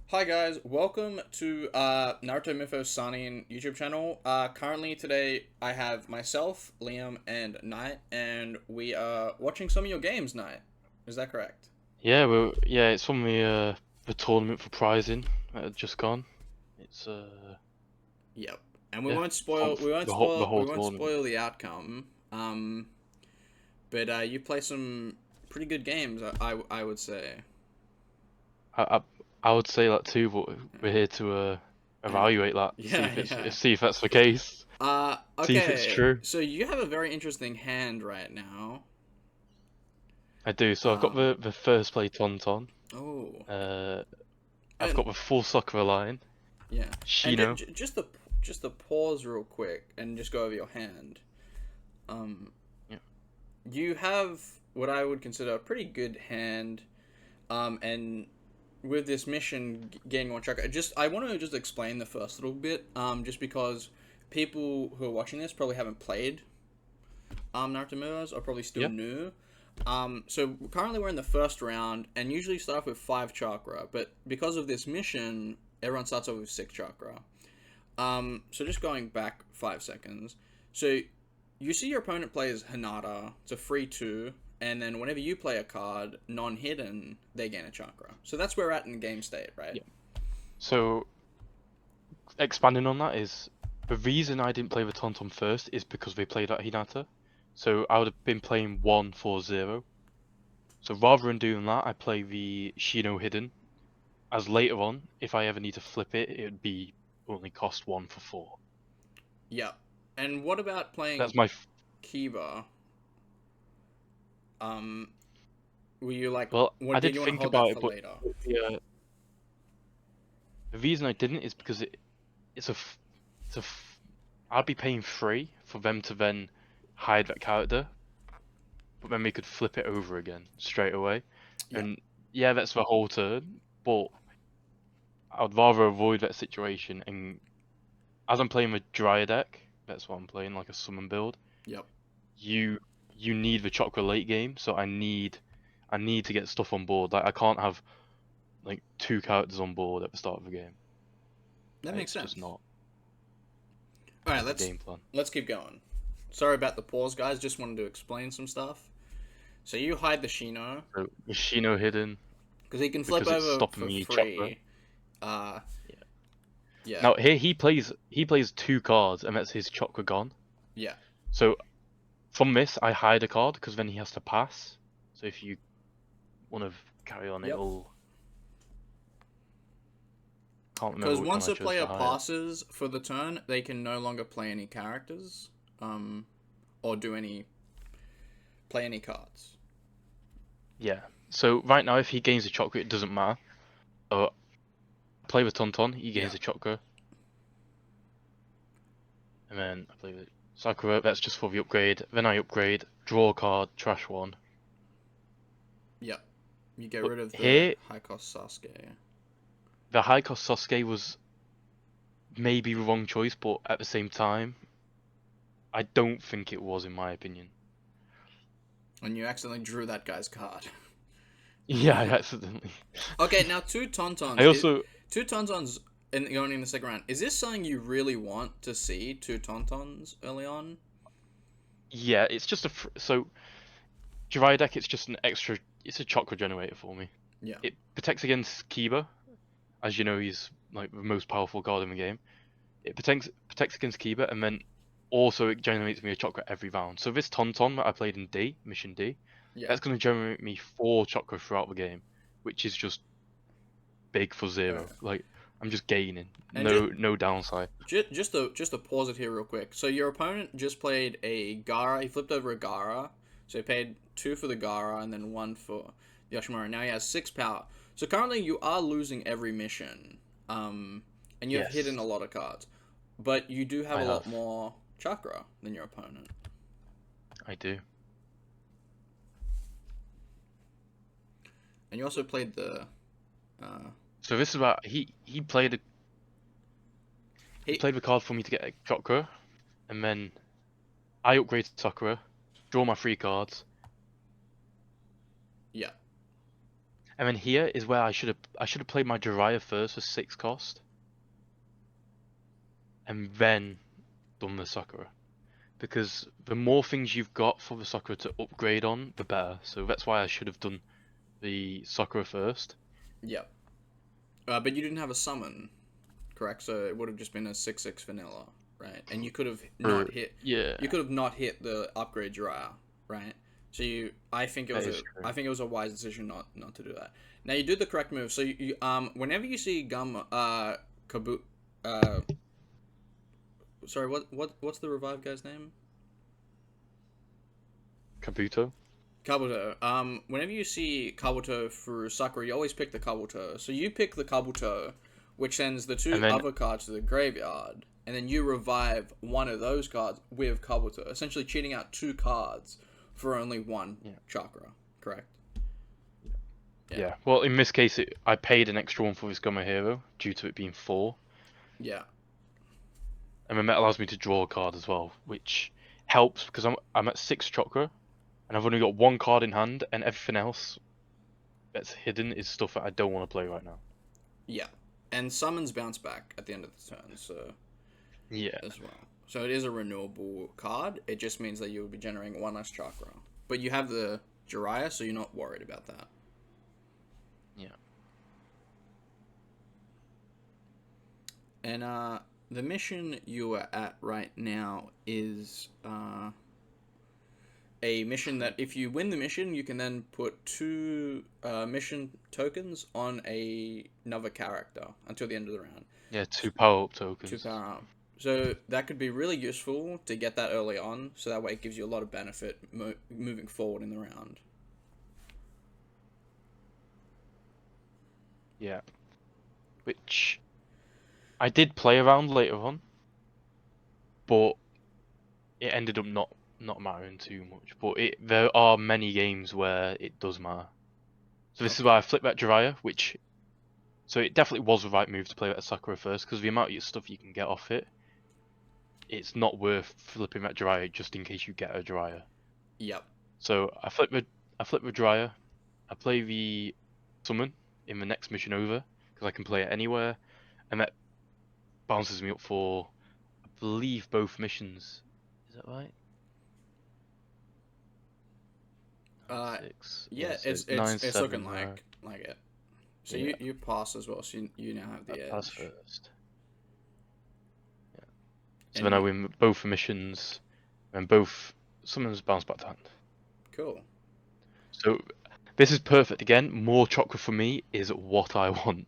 Hi guys, welcome to Naruto Mythos Sanian YouTube channel. Currently today I have myself, Liam, and Knight, and we are watching some of your games, Knight. Is that correct? It's from the tournament for prizing that had just gone. It's Yep. And we yeah, won't from spoil we won't the spoil we whole won't tournament. spoil the outcome. But you play some pretty good games, I would say. I, I I would say that too, but we're here to And evaluate that, yeah, yeah. see if that's the case, see if it's Okay. true. So you have a very interesting hand right now. I do. So I've got Um. the first play Tauntaun. Oh. Uh, I've And got the full Sakura line. yeah, and Shino. just the pause real quick and just go over your hand. Um, Yeah. you have what I would consider a pretty good hand. And with this mission getting on track, I want to just explain the first little bit. Just because people who are watching this probably haven't played Naruto Mythos are probably still Yeah. new. So currently we're in the first round, and usually start off with 5 chakra, but because of this mission, everyone starts off with 6 chakra. So just going back 5 seconds. So you see your opponent plays Hinata. It's a free two, and then whenever you play a card non-hidden, they gain a chakra. So that's where we're at in the game state, right? Yeah. So expanding on that is the reason I didn't play the Tauntaun first is because they played at Hinata. So I would have been playing 1-4-0. So rather than doing that, I play the Shino hidden. As later on, if I ever need to flip it, it would be only cost 1 for 4. Yeah. And what about That's playing my Kiba? Um, were you like, well. I what did did you want to think hold that about for it, but later? the reason I didn't is because it's a I'd be paying 3 for them to then hide that character, but then we could flip it over again straight away. Yeah. And yeah, that's the whole turn, but I'd rather avoid that situation. And as I'm playing with Jiraiya deck, that's what I'm playing, like a summon build. Yep. You you need the chakra late game, so I need to get stuff on board. Like I can't have like 2 characters on board at the start of the game. That Like, makes it's just sense. not All right, not the game plan. let's keep going. Sorry about the pause, guys. Just wanted to explain some stuff. So you hide the Shino So Machino hidden because he can flip because it's over stopping for me chakra. free. Uh, Yeah. yeah, Now here he plays 2 cards and that's his chakra gone. yeah. So from this I hide a card because then he has to pass. So if you want to carry on, Yep. it'll can't remember Because which one once I a chose player to hide. passes for the turn, they can no longer play any characters, um, or do any play any cards. Yeah. So right now, if he gains a chakra, it doesn't matter. So play with Tonton, he Yeah, gains a chakra, and then I play with Sakura. That's just for the upgrade. Then I upgrade, draw a card, trash one. yeah. You get But rid of the here, high cost Sasuke. the high cost Sasuke was maybe the wrong choice, but at the same time, I don't think it was, in my opinion. And you accidentally drew that guy's card. Yeah, I accidentally. Okay, now I also, two tauntauns going in the second round. Is this something you really want to see? Two tauntauns early on. yeah, it's just so Jiraiya deck. It's just an extra. It's a chakra generator for me. Yeah. It protects against Kiba, as you know, he's like the most powerful card in the game. It protects against Kiba, and then also it generates me a chakra every round. So this Tauntaun that I played in D, Mission D, Yeah. that's going to generate me 4 chakra throughout the game, which is just big for All right. 0. Like I'm just gaining, And just no downside. just to pause it here real quick. So your opponent just played a Gara. He flipped over a Gara. So he paid 2 for the Gara and then 1 for the Yoshimura. Now he has 6 power. So currently you are losing every mission. And you have hidden Yes, a lot of cards, but you do have I a have, lot more chakra than your opponent. I do. And you also played the. Uh, So this is about he he played the card for me to get a chakra, and then I upgrade Sakura, draw my 3 cards, Yeah. And then here is where I should have played my Jiraiya first for 6 cost, and then done the Sakura. Because the more things you've got for the Sakura to upgrade on, the better. So that's why I should have done the Sakura first. Yep. But you didn't have a summon, correct? So it would have just been a 6/6 vanilla, right? And you could have not hit. Yeah, You could have not hit the upgrade Jiraiya, right? So I think it that was is true. I think it was a wise decision not to do that. Now you did the correct move. So whenever you see Kabu, uh, sorry, what's the revive guy's name? Kabuto. Kabuto. Whenever you see Kabuto through Sakura, you always pick the Kabuto. So you pick the Kabuto, which sends the two And then other cards to the graveyard, and then you revive one of those cards with Kabuto, essentially cheating out 2 cards for only 1 chakra. Correct? yeah. Well, in this case, I paid an extra 1 for this Gumma Hero due to it being 4, Yeah. and then that allows me to draw a card as well, which helps because I'm at 6 chakra, and I've only got 1 card in hand, and everything else that's hidden is stuff that I don't want to play right now. Yeah. And summons bounce back at the end of the turn, so Yeah. as well. So it is a renewable card. It just means that you will be generating 1 less chakra. But you have the Jiraiya, so you're not worried about that. Yeah. And the mission you are at right now is a mission that if you win the mission, you can then put 2 mission tokens on another character until the end of the round. Yeah, 2 power-up tokens. 2 power up. So that could be really useful to get that early on, so that way it gives you a lot of benefit moving forward in the round. Yeah. Which I did play around later on, but it ended up not mattering too much. But there are many games where it does matter. So this is why I flipped that Jiraiya, so it definitely was the right move to play that Sakura first, because the amount of stuff you can get off it, it's not worth flipping that Jiraiya just in case you get a Jiraiya. Yep. So I flip the Jiraiya, I play the summon in the next mission over, because I can play it anywhere, and that bounces me up for, I believe, both missions. Is that right? 6. Yeah, so it's 9, it's 7, looking right. like it. So Yeah. you pass as well, so you now have the I edge. pass first. Yeah. So And then I win both missions, and both summons bounce back to hand. Cool. So this is perfect again. More chakra for me is what I want.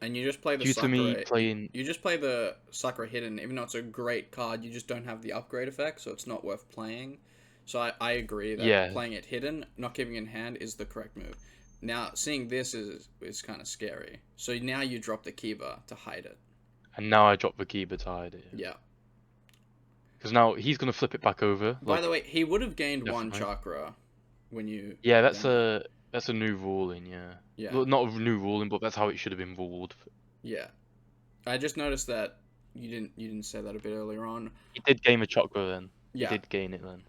And you just play the Due to me Sakura. playing, You just play the Sakura hidden, even though it's a great card. You just don't have the upgrade effect, so it's not worth playing. So I agree that yeah, playing it hidden, not keeping it in hand, is the correct move. Now seeing this is kind of scary. So now you drop the Kiba to hide it. and now I drop the Kiba to hide it. Yeah. Because now he's gonna flip it back over. By the way, he would have gained definitely. 1 chakra when you. Yeah, that's a new ruling. Yeah. Yeah. Well, not a new ruling, but that's how it should have been ruled. Yeah. I just noticed that you didn't say that a bit earlier on. He did gain a chakra then. Yeah. He did gain it then.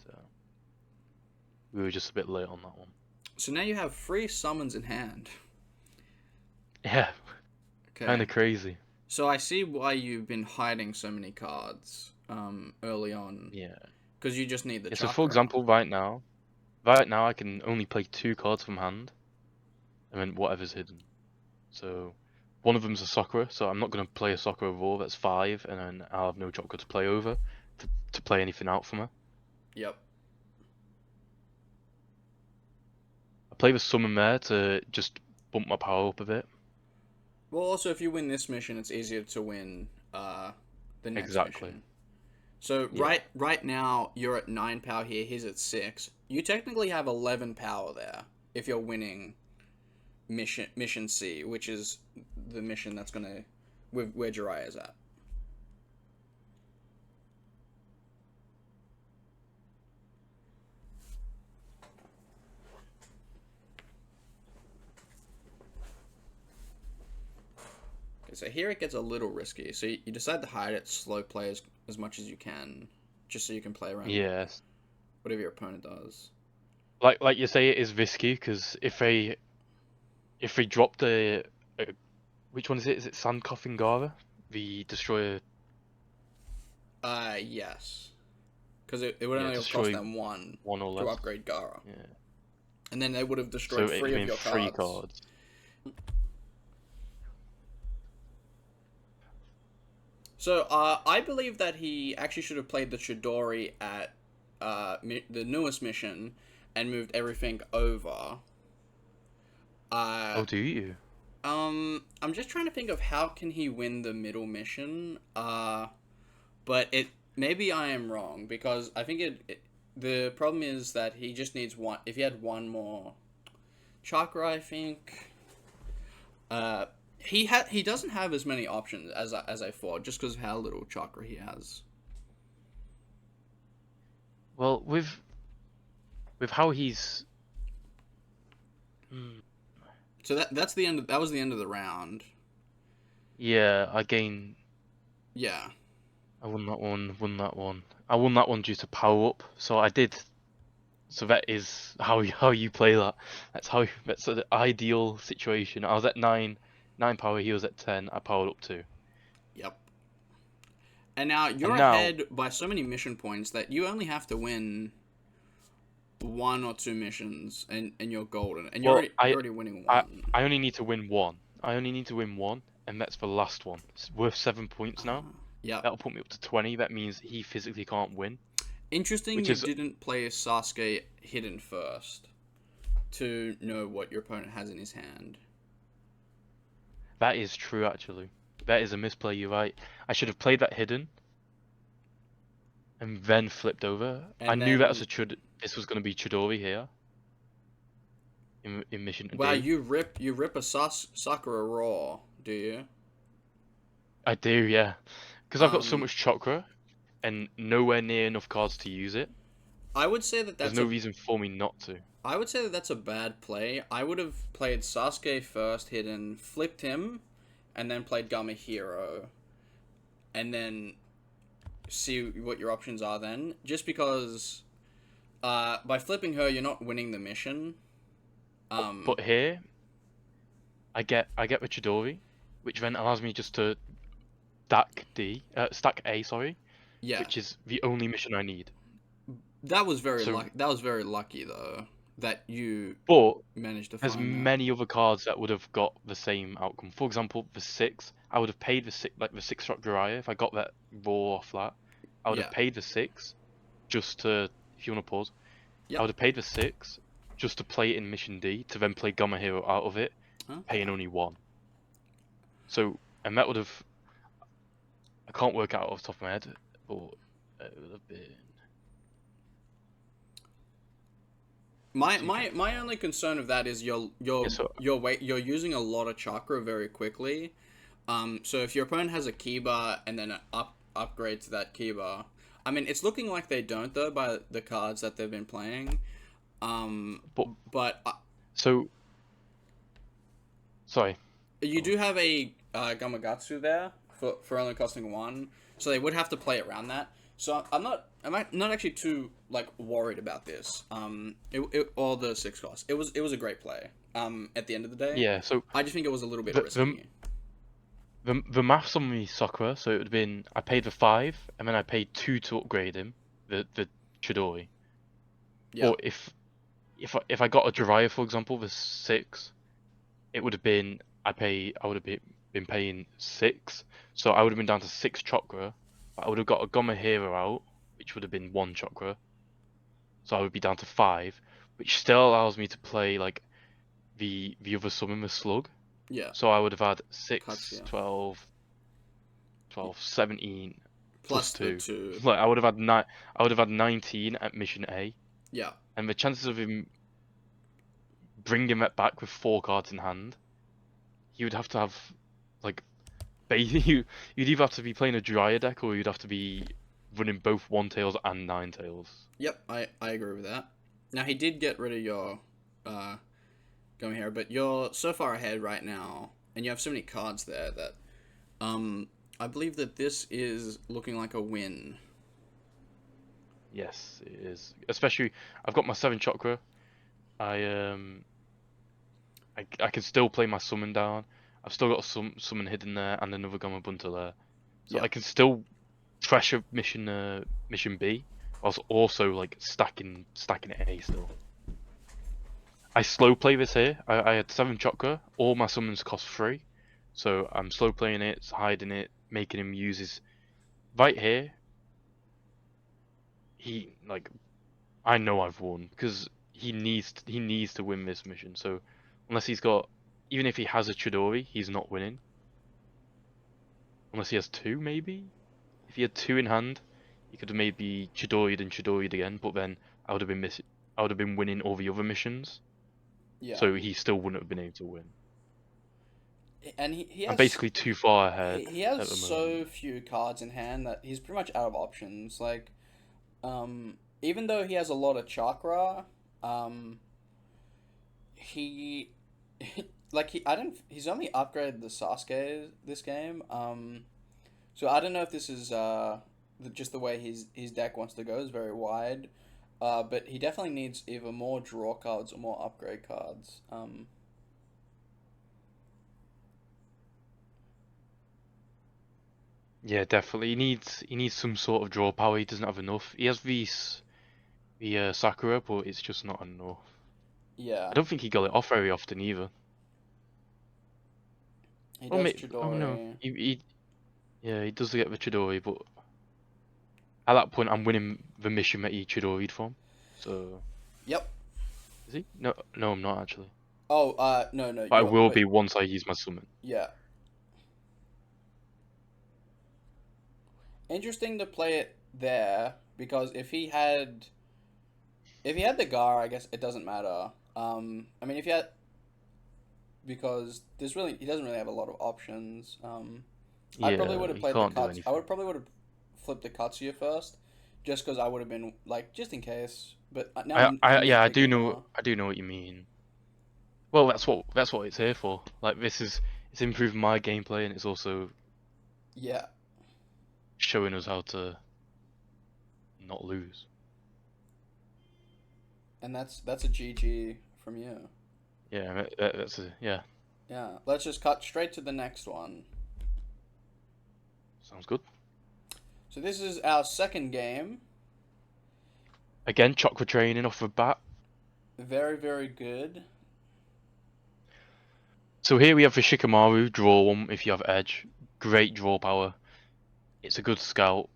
So we were just a bit late on that one. So now you have 3 summons in hand. Yeah. Okay. Kind of crazy. So I see why you've been hiding so many cards early on. Yeah. Because you just need the So chakra. for example, right now I can only play 2 cards from hand, and then whatever's hidden. So one of them's a Sakura, so I'm not going to play a Sakura Raw, that's 5, and then I'll have no chakra to play over, to play anything out from her. Yep. I play the summon there to just bump my power up a bit. Well, also, if you win this mission, it's easier to win the next mission. So Yeah. right now, you're at 9 power here, he's at 6. You technically have 11 power there if you're winning mission C, which is the mission that's gonna where Jiraiya's at. Okay, so here it gets a little risky. So you decide to hide it, slow play as much as you can, just so you can play around Yes. whatever your opponent does. like you say, it is risky because if they drop uh, which one is it? Is it Sand Coffin Gara, the destroyer? Yes. Because it would Yeah, only have cost destroy them one one or to less. upgrade Gara. Yeah. And then they would have So destroyed it'd three of been your three cards. cards. So, I believe that he actually should have played the Chidori at the newest mission and moved everything over. Uh, Oh, do you? I'm just trying to think of how can he win the middle mission. But maybe I am wrong because I think the problem is that he just needs one. If he had one more chakra, I think. Uh, he doesn't have as many options as I thought, just because of how little chakra he has. Well, with how he's. Hmm, So that was the end of the round. yeah, I gain. Yeah. I won that one. Won that one. I won that one due to power up. So I did. So that is how you play that. That's the ideal situation. I was at nine power. He was at 10. I powered up 2. Yep. And now you're And now, ahead by so many mission points that you only have to win one or two missions and you're golden. And well, you're already winning I one. I only need to win one. I only need to win one, and that's the last one. It's worth 7 points now. Yep. That'll put me up to 20. That means he physically can't win, Interesting which you is didn't play Sasuke hidden first to know what your opponent has in his hand. that is true actually. That is a misplay. You're right. I should have played that hidden and then flipped over. I And knew that was then this was going to be Chidori here in mission wow, D. you rip a Sakura raw, do you? I do, yeah, because I've got so Um much chakra and nowhere near enough cards to use it. I would say that There's that's no a reason for me not to. I would say that that's a bad play. I would have played Sasuke first, hidden, flipped him, and then played Gama Hero, and then see what your options are then. Just because by flipping her, you're not winning the mission. But here, I get the Chidori, which then allows me just to stack A, sorry, Yeah, which is the only mission I need. that was very So, lucky. That was very lucky though that you but managed to there's find that. many other cards that would have got the same outcome. For example, the 6, I would have paid the 6 shot Jiraiya if I got that raw or flat. I would have Yeah. paid the 6 just to, if you want to pause, I Yep. would have paid the 6 just to play it in Mission D to then play Gamma Hero out of it, Okay. paying only 1. So, and that would have, I can't work out off the top of my head, but it would have been. My only concern of that is Yeah, so you're using a lot of chakra very quickly. So if your opponent has a Kiba and then upgrade to that Kiba, I mean it's looking like they don't though by the cards that they've been playing. but But so sorry. you do have a Gamagatsu there for only costing 1, so they would have to play around that. So I'm not actually too like worried about this. All the 6 costs. It was a great play. At the end of the day, Yeah, so I just think it was a little bit the the risky. the maths on me Sakura, so it would have been I paid the 5 and then I paid 2 to upgrade him, the Chidori. Yeah, Or if I got a Jiraiya, for example, the 6, it would have been I would have been paying 6, so I would have been down to 6 chakra. But I would have got a Gama Hero out, which would have been 1 chakra, so I would be down to 5, which still allows me to play like the other summon, the Slug. yeah. So I would have had Cuts, 6, yeah. 12, 17 plus Plus the 2. 2. Like I would have had 19 at mission A, Yeah. and the chances of him bringing that back with 4 cards in hand, he would have to have like you'd either have to be playing a Jiraiya deck or you'd have to be running both 1 tails and 9 tails. Yep, I agree with that. Now he did get rid of your going here, but you're so far ahead right now, and you have so many cards there that I believe that this is looking like a win. Yes, it is. Especially I've got my 7 chakra. I can still play my summon down. I've still got some summon hidden there and another Gamma Bunter there, so Yeah. I can still pressure mission B, whilst also like stacking A still. I slow play this here. I had 7 chakra. All my summons cost 3, so I'm slow playing it, hiding it, making him use his right here. He like I know I've won because he needs to win this mission. So unless he's got, even if he has a Chidori, he's not winning. Unless he has 2, maybe. If he had 2 in hand, he could have maybe Chidori'd and Chidori'd again. But then I would have been winning all the other missions. Yeah. So he still wouldn't have been able to win. And he I'm has basically too far ahead he has at the moment. so few cards in hand that he's pretty much out of options. Like, even though he has a lot of chakra, um, he like he I don't he's only upgraded the Sasuke this game. So I don't know if this is just the way his deck wants to go is very wide. But he definitely needs either more draw cards or more upgrade cards. Yeah, definitely. He needs some sort of draw power. He doesn't have enough. He has the Sakura, but it's just not enough. I Yeah, don't think he got it off very often either. he Oh, does oh no, Chidori. yeah, he does get the Chidori, but at that point I'm winning the mission that he Chidori'd from. So Yep. is he? No, no, I'm not actually. Oh, no, no, But I you're, will but be once I use my summon. yeah. Interesting to play it there because if he had the Gar, I guess it doesn't matter. I mean, if he had because he doesn't really have a lot of options. I probably would Yeah, have he played the can't do cuts. I anything. would probably would have flipped the Katsuya first, just because I would have been like just in case. But now I'm Yeah, nitpicking now. I do know what you mean. Well, that's what it's here for. Like it's improving my gameplay and it's also Yeah, showing us how to not lose. and that's a GG from you. Yeah, that's a, yeah, Yeah, let's just cut straight to the next one. sounds good. So this is our second game. Again, chakra training off the bat. Very, very good. So here we have the Shikamaru draw one if you have edge. Great draw power. It's a good scout,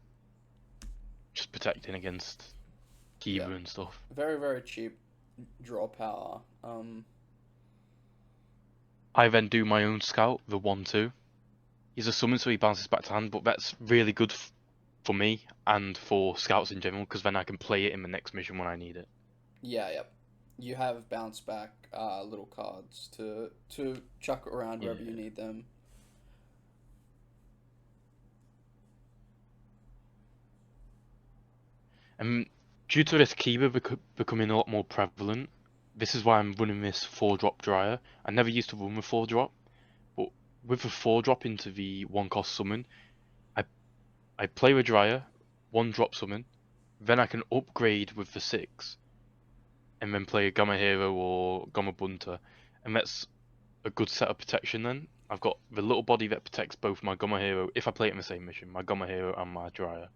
just protecting against Yeah, Kiba and stuff. very, very cheap draw power. I then do my own scout, the 1/2. He's a summon, so he bounces back to hand, but that's really good for me and for scouts in general, because then I can play it in the next mission when I need it. Yeah, yep. You have bounce back little cards to chuck around wherever you Yeah. need them. And due to this Kiba becoming a lot more prevalent, this is why I'm running this 4-drop Dryer. I never used to run with 4-drop, but with the 4-drop into the 1-cost summon, I I play with Dryer, 1-drop summon, then I can upgrade with the 6, and then play a Gamma Hero or Gamma Bunter, and that's a good set of protection then. I've got the little body that protects both my Gamma Hero, if I play it in the same mission, my Gamma Hero and my Dryer.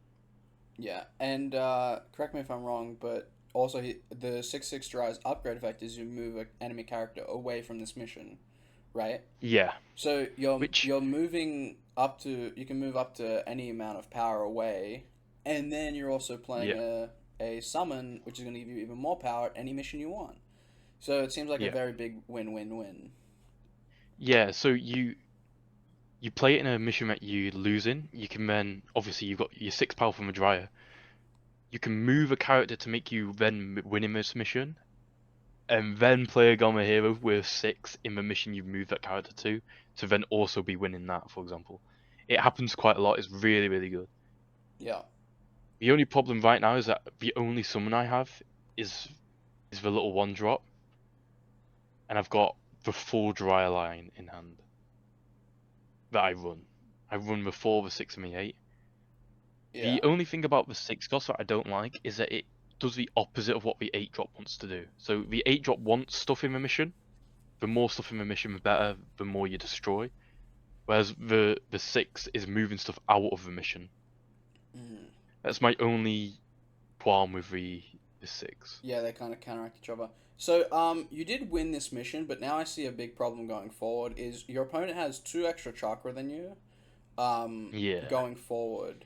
Yeah, and correct me if I'm wrong, but also the 6/6 dry's upgrade effect is you move an enemy character away from this mission, right? Yeah, So which, you're moving up to you can move up to any amount of power away, and then you're also playing yeah, a summon, which is going to give you even more power at any mission you want. So it seems like a yeah. very big win-win-win. Yeah, so you play it in a mission that you're losing, you can then, obviously you've got your 6 power from a Dryer, you can move a character to make you then win in this mission, and then play a Gamma Hero with 6 in the mission you've moved that character to then also be winning that, for example. It happens quite a lot, it's really, really good. Yeah, The only problem right now is that the only summon I have is the little 1-drop, and I've got the full Dryer line in hand that I run. I run the 6, and the 8. yeah, The only thing about the 6 cost that I don't like is that does the opposite of what the 8-drop wants to do. So the 8-drop wants stuff in the mission. The more stuff in the mission, the better. The more you destroy. Whereas the 6 is moving stuff out of the mission. Mm. That's my only qualm with the 6. Yeah, they kind of counteract each other. So, you did win this mission, but now I see a big problem going forward. Is your opponent has 2 extra chakra than you, Yeah. going forward.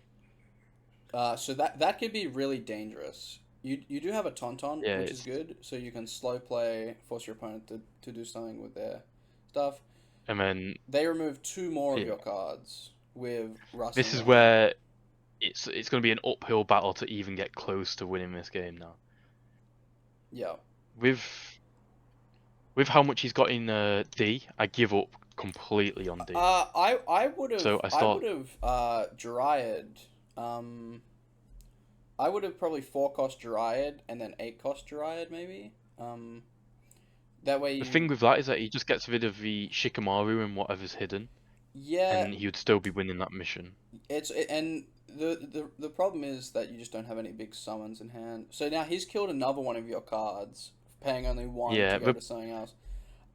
So that could be really dangerous. You do have a tauntaun, Yeah, which is it's good, so you can slow play, force your opponent to do something with their stuff. and then They remove 2 more of yeah. your cards with This is rustling. where it's going to be an uphill battle to even get close to winning this game now. Yeah. With how much he's got in D, I give up completely on D. I So I I start would have Jiraiya. Um, I would have probably 4 cost Jiraiya and then 8 cost Jiraiya maybe. That way the you thing with that is that he just gets rid of the Shikamaru and whatever's hidden, yeah and he would still be winning that mission. and the problem is that you just don't have any big summons in hand. So now he's killed another one of your cards, paying only 1 to Yeah, go but to something else.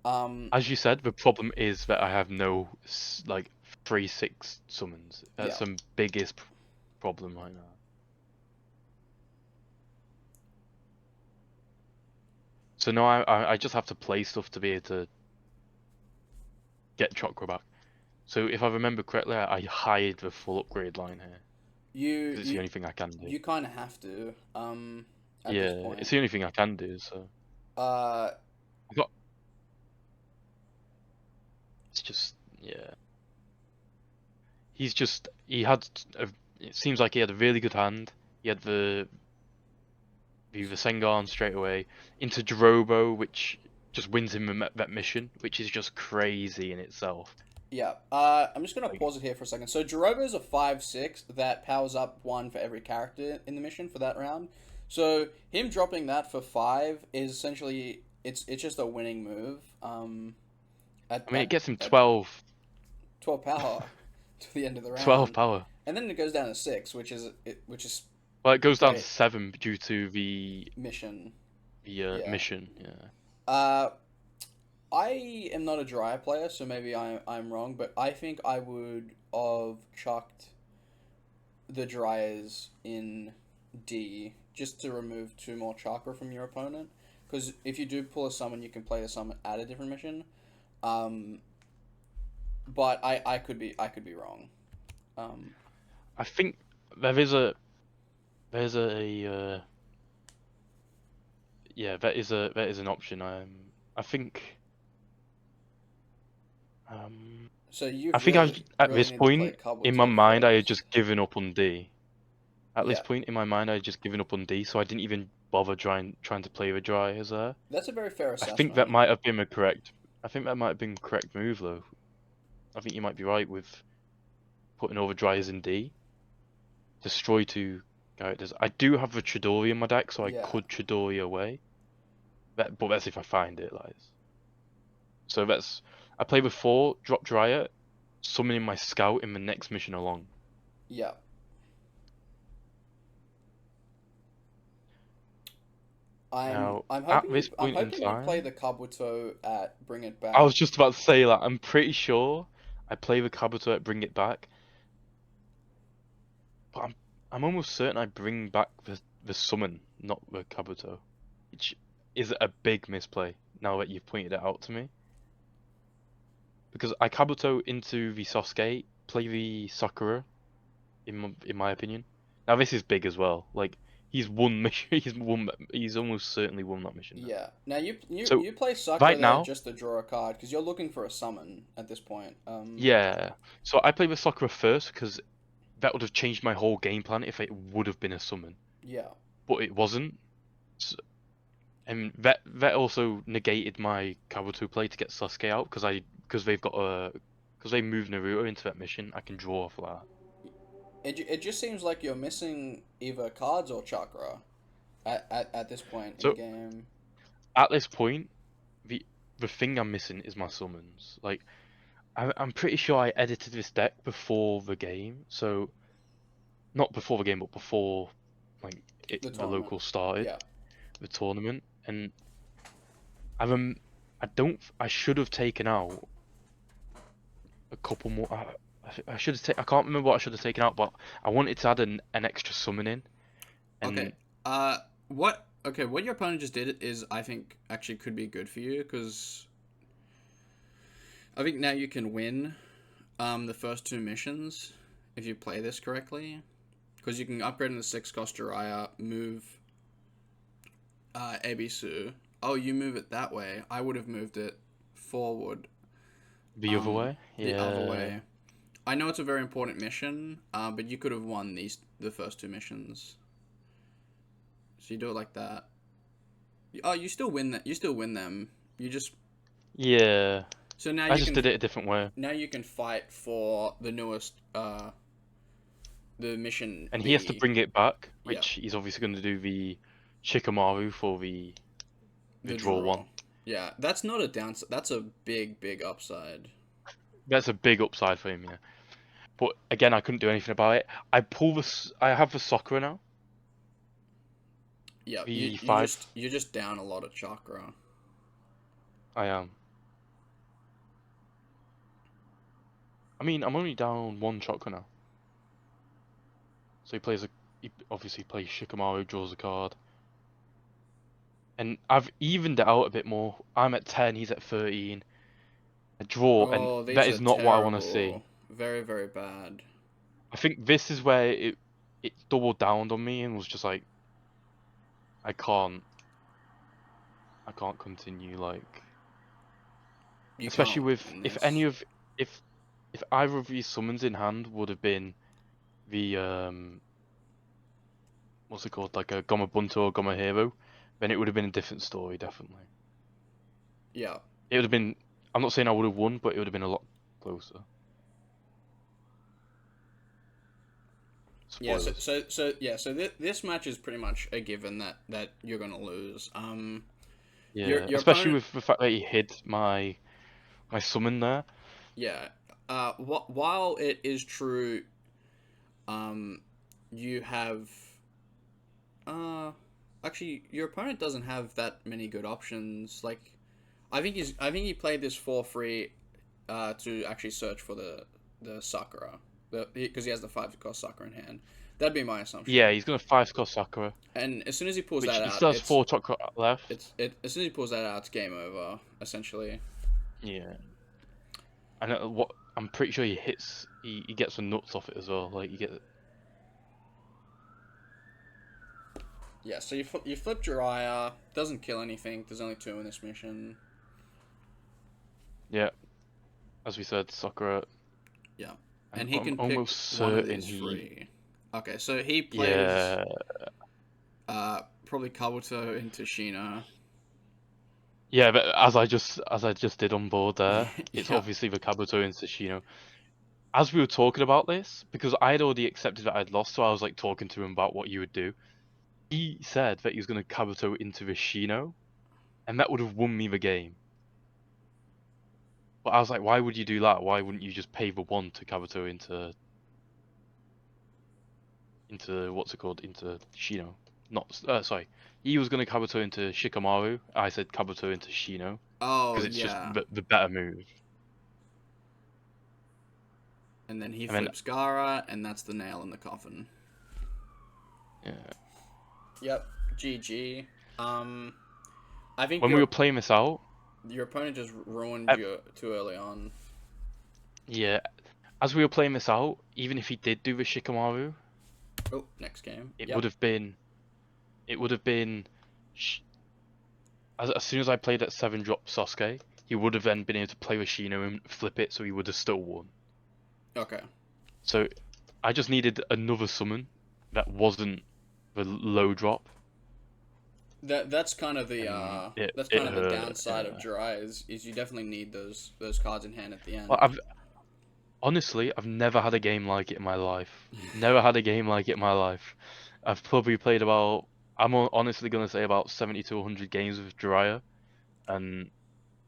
Um, as you said, the problem is that I have no like 3/6 summons. yeah. That's the biggest problem right now. So now I just have to play stuff to be able to get chakra back. So if I remember correctly, I hide the full upgrade line here You because it's the you only thing I can do. you kind of have to at this Yeah, point. it's the only thing I can do. So Uh, I got. It's just yeah. He had. It seems like he had a really good hand. He had the Rasengan straight away into Drobo, which just wins him that mission, which is just crazy in itself. yeah. I'm just gonna Like, pause it here for a second. So Jirobo is a 5/6 that powers up 1 for every character in the mission for that round. So him dropping that for 5 is essentially it's just a winning move. At I mean, it gets him at 12 power to the end of the 12 round, power. and then it goes down to 6, which is Well, it goes down to great 7 due to mission. the Yeah. mission. Yeah. Uh, I am not a Jiraiya player, so maybe I'm wrong, but I think I would have chucked the Jiraiya's in D just to remove 2 more chakra from your opponent. Because if you do pull a summon, you can play the summon at a different mission. Um, but I could be wrong. Um, I think there's a yeah, that is an option. I think um so I you think I at really this need to play point in my Kabuto mind I had first. just given up on D. At this Yeah, point in my mind I had just given up on D, so I didn't even bother trying to play the dry as there. that's a very fair I think that assessment. might have been a correct. I think that might have been correct move though. I think you might be right with putting over dryers in D. Destroy 2 characters. I do have the Chidori in my deck, so I Yeah, could Chidori away. But that's if I find it, like. So that's I play with 4, drop Dryer, summoning my scout in the next mission along. yeah. Now, at this I'm point in hoping you play time, the Kabuto at Bring It I was Back. just about to say that I'm pretty sure I play the Kabuto at Bring It Back, but I'm almost certain I bring back the summon, not the Kabuto, which is a big misplay now that you've pointed it out to me. Because I Kabuto into the Sasuke, play the Sakura, in my opinion. Now this is big as well. Like he's won mission. He's almost certainly won that mission now. Yeah. Now So you play Sakura right there now, just to draw a card because you're looking for a summon at this point. yeah. So I play with Sakura first because that would have changed my whole game plan if it would have been a summon, Yeah. but it wasn't. S and that also negated my Kabuto play to get Sasuke out because they've got a because they moved Naruto into that mission. I can draw off that. It just seems like you're missing either cards or chakra at this point in the So game. at this point, the the thing I'm missing is my summons. Like I'm pretty sure I edited this deck before the game, so not before the game, but before like The the tournament. local started Yeah. the tournament, and I should have taken out a couple more. I should have I can't remember what I should have taken out, but I wanted to add an extra summon in, Okay. and What? Okay. What your opponent just did is, I think, actually could be good for you because I think now you can win, the first two missions if you play this correctly, because you can upgrade in the 6-cost Jiraiya, move, Ebisu. Oh, you move it that way. I would have moved it forward, the other way, the other yeah, way. I know it's a very important mission, but you could have won the first two missions. So you do it like that. Oh, you still win that. You still win them. You just yeah. so now I you just can did it a different way, fight for the newest the mission and he has to B. bring it back, Yeah, which he's obviously going to do the Shikamaru for the the draw one. draw. Yeah, that's not a downside. That's a big upside. That's a big upside for him, yeah. But again, I couldn't do anything about it. I have the Sakura now, Yeah, V5. you're just down a lot of chakra. I am. I mean, I'm only down one chakra now. So he obviously plays Shikamaru, draws a card. And I've evened it out a bit more. I'm at 10, he's at 13. A draw, and Oh, these that are is not what I want to see. terrible. Very bad. I think this is where it doubled down on me and was just like, I can't continue, like, You especially can't with win if this. if if either of these summons in hand would have been the what's it called, like a Goma Bunto or Goma Hero, then it would have been a different story, definitely. Yeah. It would have been. I'm not saying I would have won, but it would have been a lot closer. Yeah, Spoilers. this match is pretty much a given that you're gonna lose. Yeah, Your especially opponent, with the fact that he hid my summon there. yeah. While it is true, um, you have, uh, actually your opponent doesn't have that many good options. Like, I think he played this for free, to actually search for the Sakura, because he has the 5-cost Sakura in hand. That'd be my Yeah, assumption. he's gonna 5-cost Sakura, And as soon as he pulls which that he out, still has 4 chakra left. as soon as he pulls that out, it's game over essentially. Yeah, and what I'm pretty sure he gets the nuts off it as well. Like you get. Yeah, so you flip Jiraiya, doesn't kill anything. There's only 2 in this mission. Yeah, as we said, Sakura. Yeah, And and he I'm can pick almost one of certain these he. free. Okay, so he plays, Yeah, probably Kabuto into Shino. yeah, but as I just did on board there, it's Yeah, obviously the Kabuto and Sashino. As we were talking about this, because I'd already accepted that I'd lost, so I was like talking to him about what you would do. He said that he was going to Kabuto into Vishino, and that would have won me the game. But I was like, why would you do that? Why wouldn't you just pay the one to Kabuto into what's it called, into Shino? Not sorry. He was going to Kabuto into Shikamaru. I said Kabuto into Shino oh because it's just yeah, the better move. and then he And then flips Gara, and that's the nail in the coffin. yeah. Yep, GG. I think When we were playing this out, your opponent just ruined uh, you too early on. yeah, as we were playing this out, even if he did do the Shikamaru, Oh, next game. it Yep. would have been, it would have been, as soon as I played at 7-drop Sasuke, he would have then been able to play with Shino and flip it, so he would have still won. Okay. So I just needed another summon that wasn't the low drop. That's kind of the And that's it kind of the hurt. downside of Jiraiya is you definitely need those cards in hand at the Well, end. I've never had a game like it in my life. Never had a game like it in my life. I've probably played about, honestly gonna say about 70 to 100 games with Jiraiya, and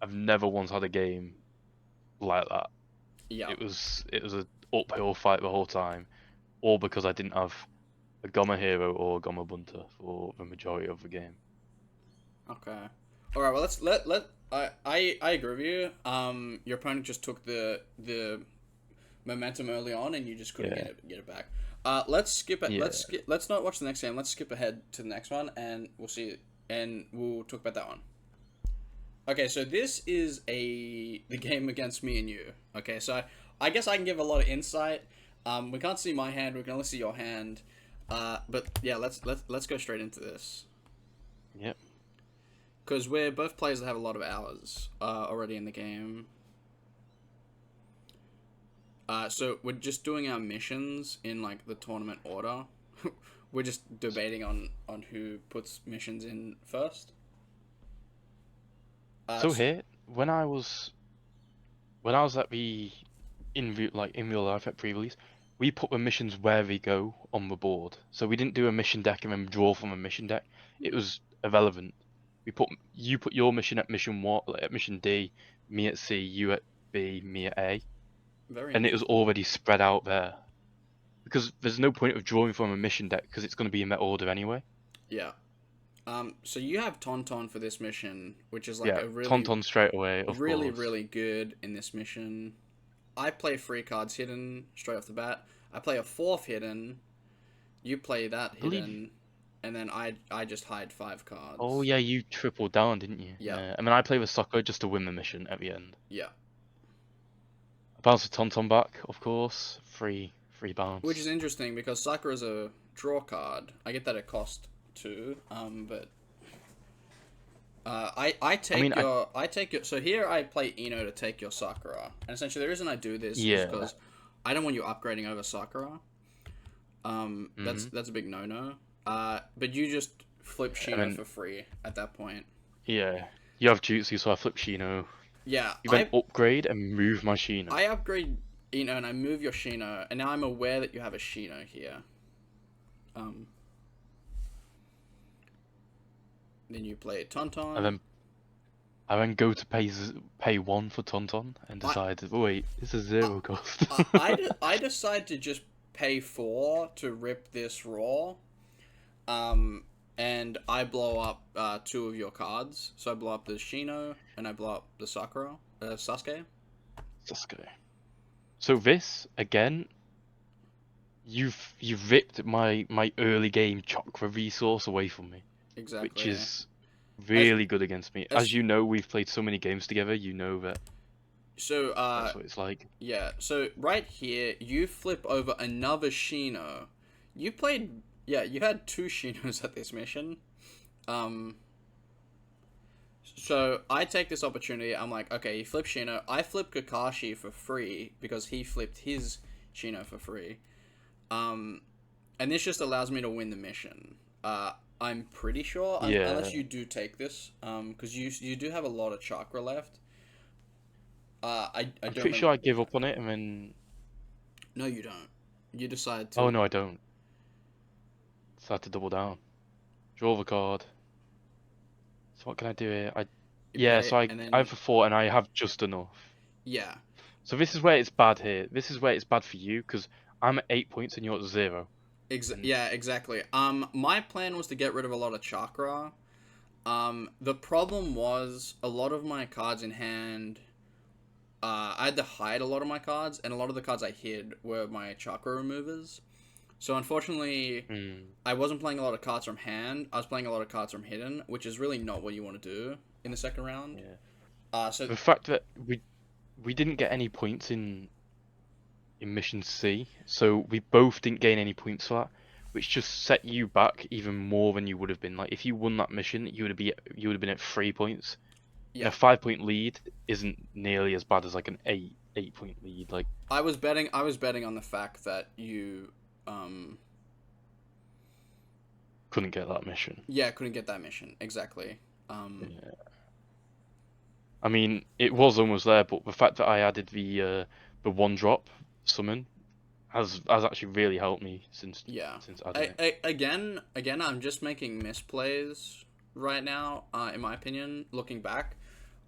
I've never once had a game like that. Yeah. It was a uphill fight the whole time, all because I didn't have a Goma hero or a Goma bunter for the majority of the game. Okay. All right. Well, let I agree with you. Your opponent just took the momentum early on, and you just couldn't Yeah. get it back. Let's skip it. Yeah. Let's not watch the next game. Let's skip ahead to the next one, and we'll see. And we'll talk about that one. Okay, so this is the game against me and you. Okay, so I guess I can give a lot of insight. We can't see my hand. We can only see your hand. But yeah, let's go straight into this. Yep. Because we're both players that have a lot of hours already in the game. So we're just doing our missions in like the tournament order. We're just debating on who puts missions in first. So here, when I was at the in real life at pre-release, we put the missions where they go on the board. So we didn't do a mission deck and then draw from a mission deck. It was irrelevant. You put your mission at mission one, at mission D, me at C, you at B, me at A, Very and it was interesting. already spread out there. Because there's no point of drawing from a mission deck because it's going to be in that order anyway. Yeah. So you have Tauntaun for this mission, which is like Yeah, a really, Tauntaun straight away, of really, course. really good in this mission. I play 3 cards hidden straight off the bat. I play a 4th hidden. You play that I believe. hidden, and then I just hide 5 Oh cards. yeah, you tripled down, didn't you? Yeah, And then I play with Soccer just to win the mission at the end. yeah. I bounce the Tauntaun back, of course. Free Which is bounce. interesting because Sakura is a draw card. I get that it cost 2, but I I mean, take your. So here I play Ino to take your Sakura, and essentially the reason I do this is yeah. because I don't want you upgrading over Sakura. Mhm. That's a big no-no. But you just flip And Shino then for free at that point. yeah, you have Jutsu, so I flip Shino. Yeah, You then upgrade and move my Shino. I upgrade Ino and I move your Shino, and now I'm aware that you have a Shino here. Um, then you play And Tauntaun. then I then go to pay 1 for Tauntaun and I decide, oh, wait, it's a 0 cost. I decide to just pay 4 to rip this raw. And I blow up 2 of your cards. So I blow up the Shino and I blow up the Sakura, Sasuke. Sasuke. So this again, you've ripped my early game chakra resource away from me, which Exactly. is As really good against me. As as you know, we've played so many games together. You know that so that's what it's like. yeah. So right here, you flip over another Shino. You played yeah. You had 2 Shinos at this mission. Um. So I take this opportunity. I'm like, okay, you flip Shino. I flip Kakashi for free because he flipped his Shino for free. Um, and this just allows me to win the mission. I'm pretty sure, Yeah, unless you do take this, because you do have a lot of chakra left. I I'm don't pretty remember. sure I give up on it and then. No, you don't. You decide Oh to. no, I don't. So I had to double down. Draw the card. So what can I do here? You Yeah. pay So it, I and I then have a 4 and I have just enough. yeah, So this is where it's bad here. This is where it's bad for you because I'm at 8 points and you're at 0. And yeah, exactly. My plan was to get rid of a lot of chakra. The problem was a lot of my cards in hand. I had to hide a lot of my cards, and a lot of the cards I hid were my chakra removers. So unfortunately, mm, I wasn't playing a lot of cards from hand. I was playing a lot of cards from hidden, which is really not what you want to do in the second round. yeah. So The fact that we didn't get any points in mission C, so we both didn't gain any points for that, which just set you back even more than you would have been. Like if you won that mission, you would have been at 3 points. And yeah, a 5 point lead isn't nearly as bad as like an 8 point lead. Like I was betting. I was betting on the fact that you, couldn't get that mission. yeah, couldn't get that mission exactly. Yeah. I mean, it was almost there, but the fact that I added the 1 drop summon has actually really helped me Yeah. since adding it. Again, I'm just making misplays right now. In my opinion, looking back,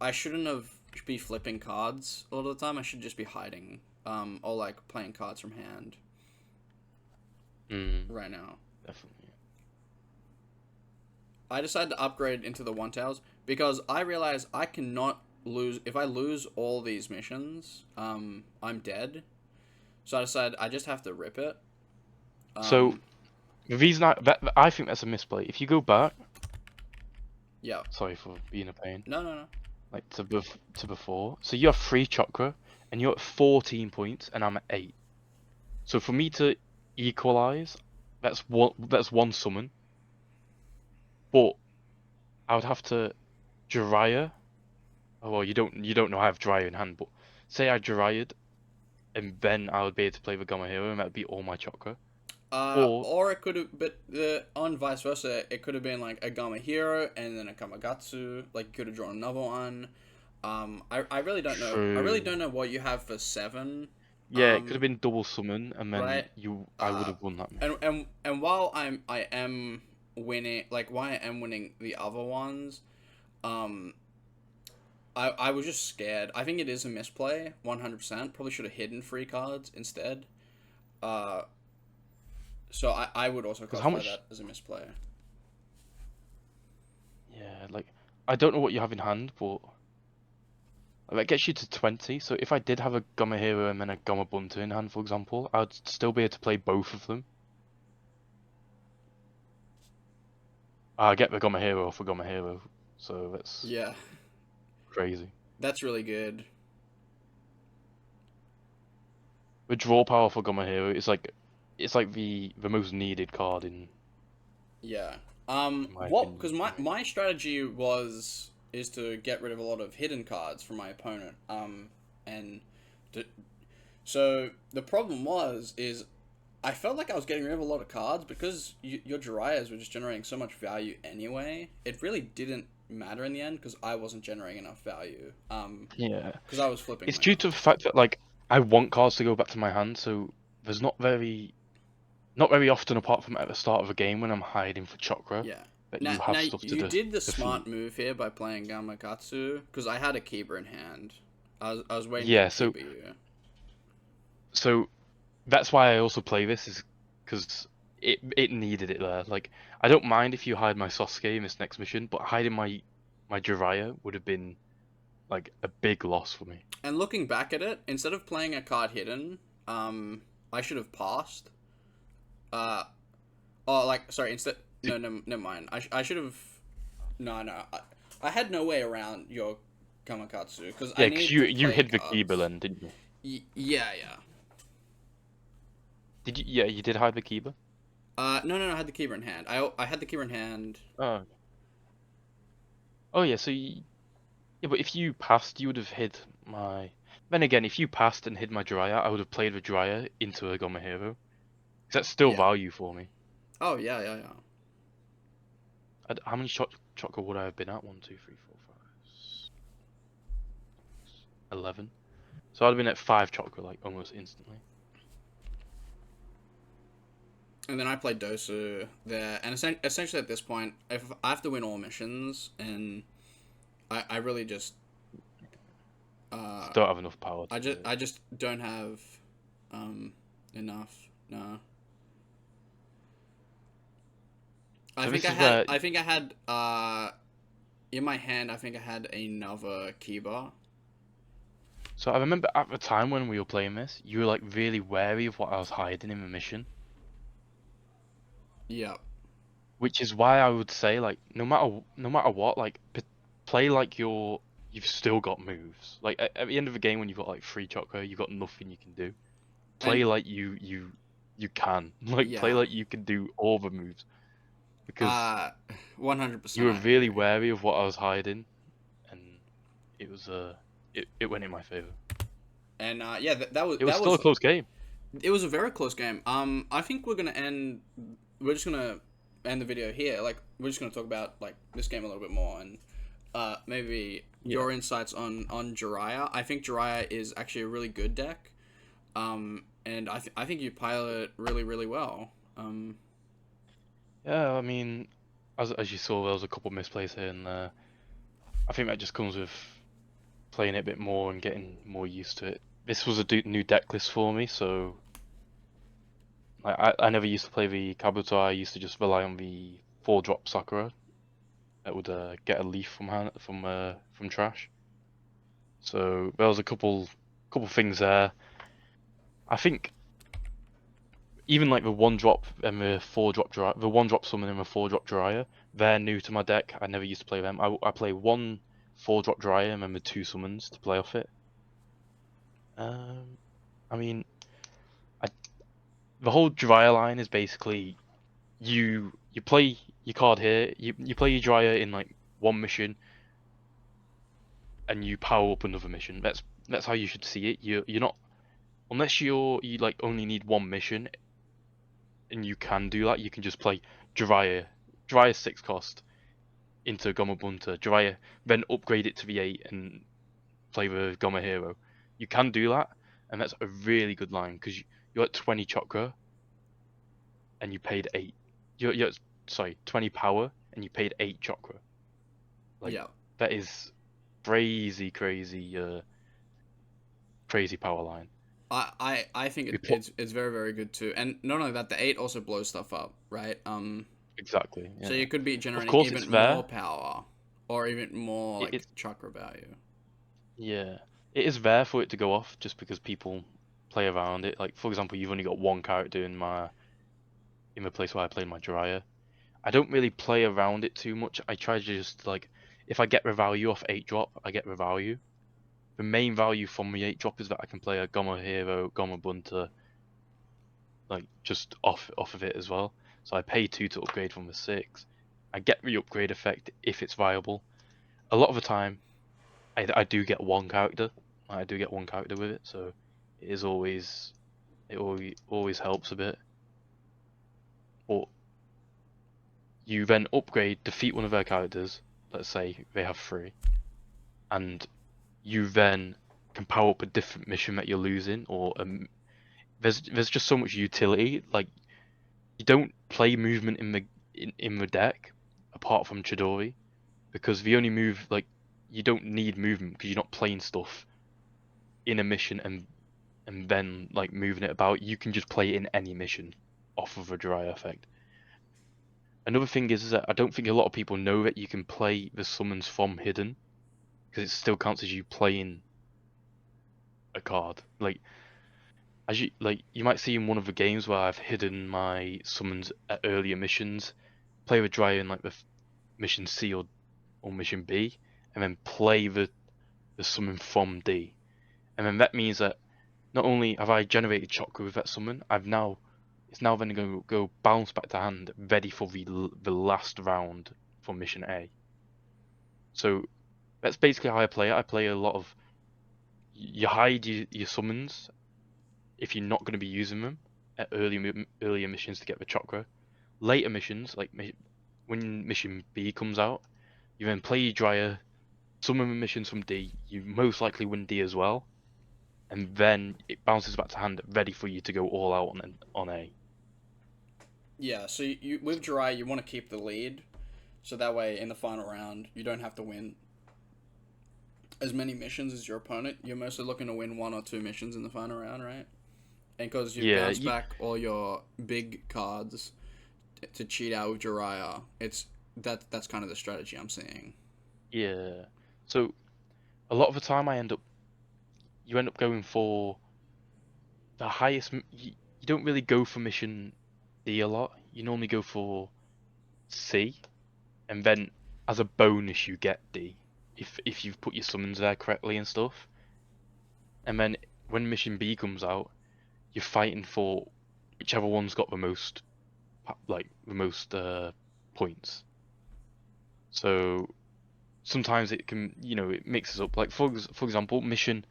I shouldn't have be flipping cards a lot of the time. I should just be hiding, or like playing cards from hand Mm. right now. definitely. I decided to upgrade into the one towers because I realize I cannot lose. If I lose all these missions, I'm dead. So I decided I just have to rip it. So Um, the reason I think that's a misplay. If you go back, yeah. sorry for being a pain, No, no, no. like to before. So you have 3 chakra, and you're at 14 points, and I'm at 8. So for me to equalize, that's one summon. But I would have to Jiraiya. Oh well, you don't know I have Jiraiya in hand, but say I Jiraiya, and then I would be able to play the Gamma Hero, and that'd be all my chakra. Or Or it could have, but on vice versa, it could have been like a Gamma Hero and then a Kamagatsu. Like you could have drawn another one. I really don't know. I really true. don't know what you have for 7. Yeah, it could have Um, been double summon, and then right. I would have won that And mission. while I am winning, like why I am winning the other ones, um, I was just scared. I think it is a misplay, 100%. Probably should have hidden free cards instead. Uh, so I would also Because how classify much? that as a misplay. Yeah, like I don't know what you have in hand, but that gets you to 20. So if I did have a Gamma Hero and then a Gamma Bunter in hand, for example, I'd still be able to play both of them. I get the Gamma Hero off a Gamma Hero, so that's Yeah, crazy. that's really good. The draw power for Gamma Hero is like the most needed card Yeah. in my What? opinion Because for me. my strategy is to get rid of a lot of hidden cards from my opponent. And to, so the problem is I felt like I was getting rid of a lot of cards because your Jiraiya's were just generating so much value anyway. It really didn't matter in the end because I wasn't generating enough value. Yeah, Because I was flipping it's my due to the cards. fact that like I want cards to go back to my hand, so there's not very often apart from at the start of a game when I'm hiding for chakra Yeah. that Now, you have stuff to you did the defeat. smart move here by playing Gamakatsu because I had a keeper in hand. I was waiting to Yeah, so keeper you. so that's why I also play this is because it needed it there. Like I don't mind if you hide my Sasuke in this next mission, but hiding my Jiraiya would have been like a big loss for me. And looking back at it, instead of playing a card hidden, I should have passed. Uh, oh, like sorry. Instead, Did, no, no, never mind. I should have. No, no. I had no way around your Kamakatsu because I yeah, because needed you to you play hid the Kiba cards. then, didn't you? Yeah, yeah. Did you? Yeah, you did hide the Kiba. No, no, no. I had the keeper in hand. I had the keeper in hand. Oh, oh yeah. Yeah, but if you passed, you would have hid my. Then again, if you passed and hid my Jiraiya, I would have played the Jiraiya into a Goma Hero. 'Cause that's still Yeah. value for me. Oh, yeah, yeah, yeah. How many chakra would I have been at? 1, 2, 3, 4, 5, 11. So I'd have been at 5 chakra like almost instantly. And then I played Dosu there, and essentially at this point, if I have to win all missions, and I really just uh, Don't have enough power to do it. I just don't have enough. No, So this is where. I think I had in my hand. I think I had another Kiba. So I remember at the time when we were playing this, you were like really wary of what I was hiding in the mission, Yeah, which is why I would say like no matter what, like play like you've still got moves. Like at the end of the game when you've got like 3 chakra, you've got nothing you can do. and Play like you can. Like play yeah, like you can do all the moves because uh, 100%. you were I really agree. wary of what I was hiding, and it was it went in my favor. And yeah, It was that still a was close game. it was a very close game. I think we're gonna end. We're just gonna end the video here. Like, we're just gonna talk about like this game a little bit more and maybe Yeah. your insights on Jiraiya. I think Jiraiya is actually a really good deck. And I think you pilot it really really well. Yeah, I mean, as you saw, there was a couple misplays here and there. I think that just comes with playing it a bit more and getting more used to it. This was a new deck list for me, so Like I never used to play the Kabuto. I used to just rely on the 4-drop Sakura that would get a leaf from trash. So there was a couple things there. I think even like the 1-drop and the 4-drop the 1-drop summon and the 4-drop Jiraiya, they're new to my deck. I never used to play them. I play one 4-drop Jiraiya and then the 2 summons to play off it. Um, I mean, I, the whole Jiraiya line is basically you play your card here, you play your Jiraiya in like one mission, and you power up another mission. That's how you should see it. You're not, unless you like only need one mission, and you can do that. You can just play Jiraiya 6 cost into Goma Bunter, Jiraiya, then upgrade it to the 8 and play the Goma Hero. You can do that, and that's a really good line because you're at 20 chakra and you paid 8. You're at, sorry, 20 power and you paid 8 chakra. Like Yeah. that is crazy, crazy power line. I think We put it's very, very good too. And not only that, the 8 also blows stuff up, right? exactly, So yeah. you could be Of generating course, it's even more there. power or even more like It's chakra value. yeah, it is there for it to go off just because people play around it. Like for example, you've only got one character in the place where I played my Jiraiya. I don't really play around it too much. I try to just like if I get the value off 8-drop, I get the value. The main value from the 8-drop is that I can play a Goma Hero, Goma Bunter, like just off of it as well. So I pay 2 to upgrade from the 6. I get the upgrade effect if it's viable. A lot of the time, I do get one character. I do get one character with it, so it is always always helps a bit. But you then upgrade, defeat one of their characters. Let's say they have 3, and you then can power up a different mission that you're losing, or there's just so much utility. Like you don't play movement in the deck apart from Chidori, because the only move like you don't need movement because you're not playing stuff in a mission and then like moving it about. You can just play it in any mission off of a Jiraiya effect. Another thing is that I don't think a lot of people know that you can play the summons from hidden because it still counts as you playing a card. Like as you might see in one of the games where I've hidden my summons at earlier missions, play with Jiraiya in like the mission C or mission B, and then play the summon from D. And then that means that not only have I generated chakra with that summon, it's now then going to go bounce back to hand, ready for the last round for mission A. So that's basically how I play it. I play a lot of you hide your summons if you're not going to be using them at earlier missions to get the chakra. Later missions, like when mission B comes out, you then play your Dryer, summon the missions from D. You most likely win D as well, and then it bounces back to hand, ready for you to go all out on A. Yeah, so you with Jiraiya, you want to keep the lead, so that way in the final round you don't have to win as many missions as your opponent. You're mostly looking to win 1 or 2 missions in the final round, right? And because you've Yeah, bounced back all your big cards to cheat out with Jiraiya, that's kind of the strategy I'm seeing. yeah. So a lot of the time, you end up going for the highest. You don't really go for mission D a lot. You normally go for C, and then as a bonus you get D if you've put your summons there correctly and stuff. And then when mission B comes out, you're fighting for whichever one's got the most points. So sometimes it can it mixes up. Like for example, mission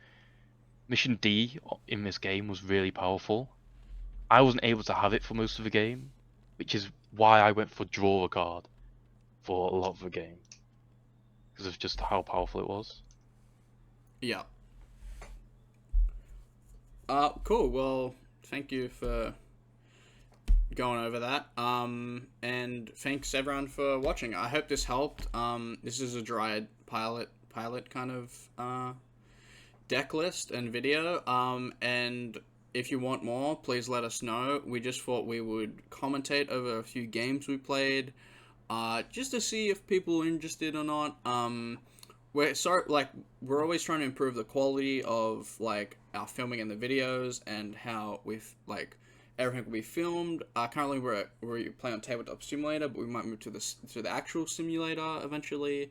D in this game was really powerful. I wasn't able to have it for most of the game, which is why I went for draw a card for a lot of the game because of just how powerful it was. Yeah. Cool. Well, thank you for going over that. And thanks everyone for watching. I hope this helped. This is a Dryad pilot kind of deck list and video. And if you want more, please let us know. We just thought we would commentate over a few games we played, just to see if people are interested or not. We're always trying to improve the quality of like our filming and the videos and how everything will be filmed. Currently we play on Tabletop Simulator, but we might move to the actual simulator eventually.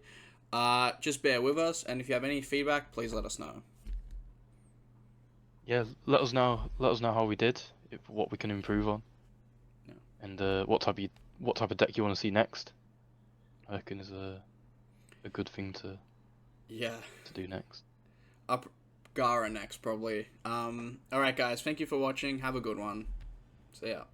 Just bear with us, and if you have any feedback, please let us know. Yeah, let us know. Let us know how we did, what we can improve on, Yeah. and what type of deck you want to see next. I reckon is a good thing to Yeah. do next. Up Gara next, probably. Alright, guys. Thank you for watching. Have a good one. See ya.